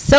100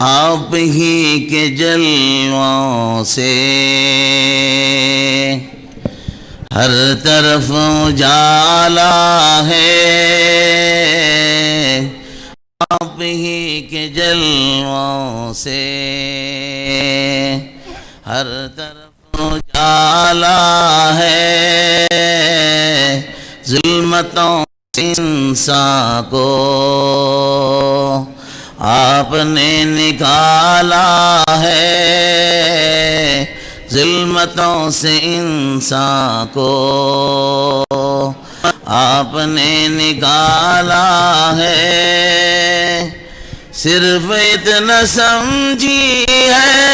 آپ ہی کے جلووں سے ہر طرف اجالا ہے، آپ ہی کے جلووں سے ہر طرف اجالا ہے، ظلمتوں سے انسان کو آپ نے نکالا ہے، ظلمتوں سے انسان کو آپ نے نکالا ہے، صرف اتنا سمجھی ہے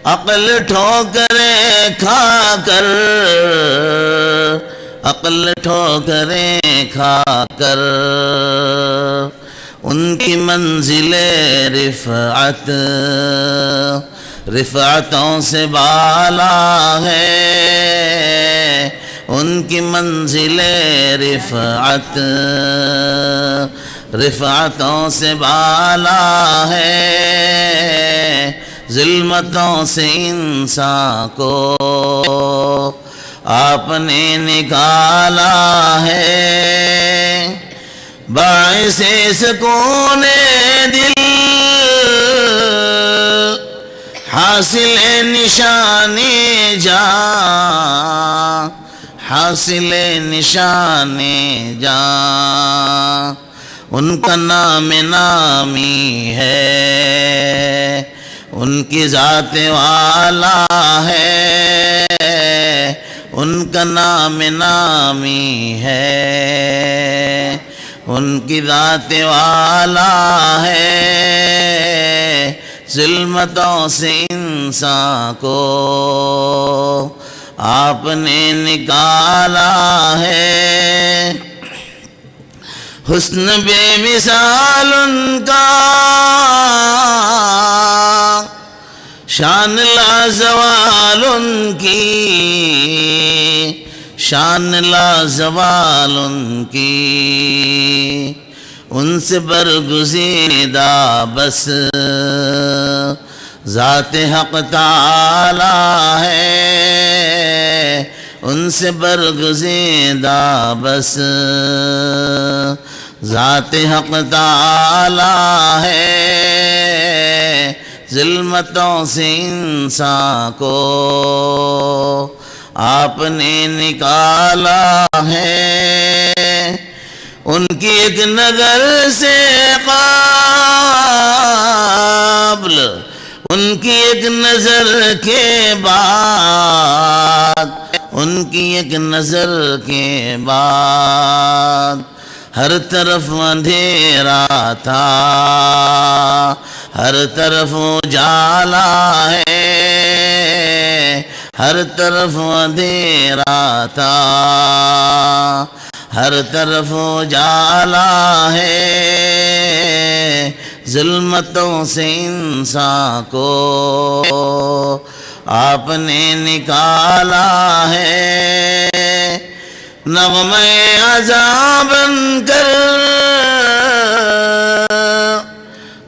عقل ٹھوکریں کھا کر، عقل ٹھوکریں کھا کر، ان کی منزل رفعت رفعتوں سے بالا ہے، ان کی منزل رفعت رفعتوں سے بالا ہے، ظلمتوں سے انسان کو آپ نے نکالا ہے، باعث سکون دل حاصل نشان جاں، حاصل نشان جاں، ان کا نام نامی ہے، ان کی ذات والا ہے، ان کا نام نامی ہے، ان کی ذات والا ہے، ظلمتوں سے انسان کو آپ نے نکالا ہے، حسن بے مثال ان کا، شان لازوال ان کی، شان لازوال ان کی، ان سے برگزیدہ بس ذات حق تعالی ہے، ان سے برگزیدہ بس ذات حق تعالی ہے، ظلمتوں سے انسان کو آپ نے نکالا ہے، ان کی ایک نظر سے قبل، ان کی ایک نظر کے بعد، ان کی ایک نظر کے بعد ہر طرف اندھیرا تھا، ہر طرف اجالا ہے، ہر طرف اندھیرا تھا، ہر طرف اجالا ہے، ظلمتوں سے انسان کو آپ نے نکالا ہے، نغمے عذاب بن کر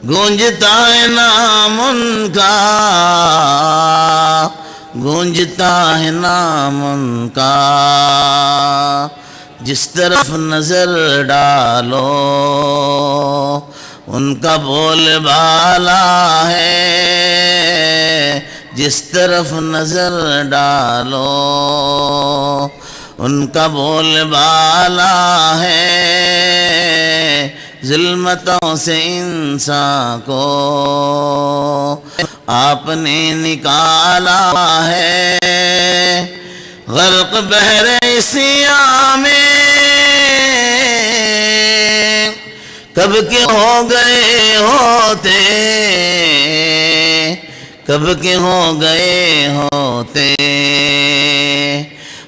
گونجتا ہے نام ان کا، گونجتا ہے نام ان کا، جس طرف نظر ڈالو ان کا بول بالا ہے، جس طرف نظر ڈالو ان کا بول بالا ہے، ظلمتوں سے انسان کو آپ نے نکالا ہے، غرق بحر سیاہ میں کب کے ہو گئے ہوتے، کب کے ہو گئے ہوتے،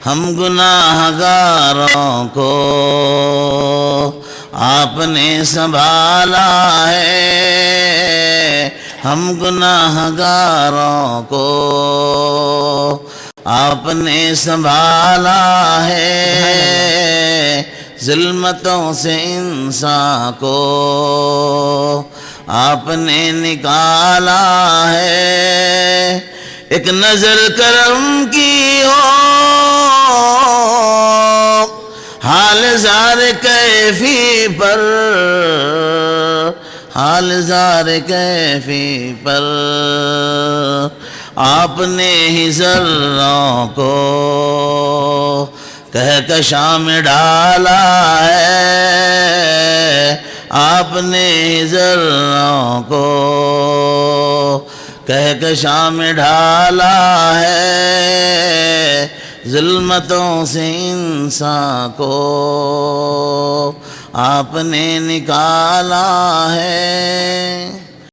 ہم گناہ گاروں کو آپ نے سنبھالا ہے، ہم گناہگاروں کو آپ نے سنبھالا ہے، ظلمتوں سے انسان کو آپ نے نکالا ہے۔ ایک نظر کرم کی ہو حال زار کیفی پر، حال زار کیفی پر، آپ نے ہی ذروں کو کہکشاں میں ڈالا ہے، آپ نے ہی ذروں کو کہکشاں میں ڈھالا ہے، ظلمتوں سے انسان کو آپ نے نکالا ہے۔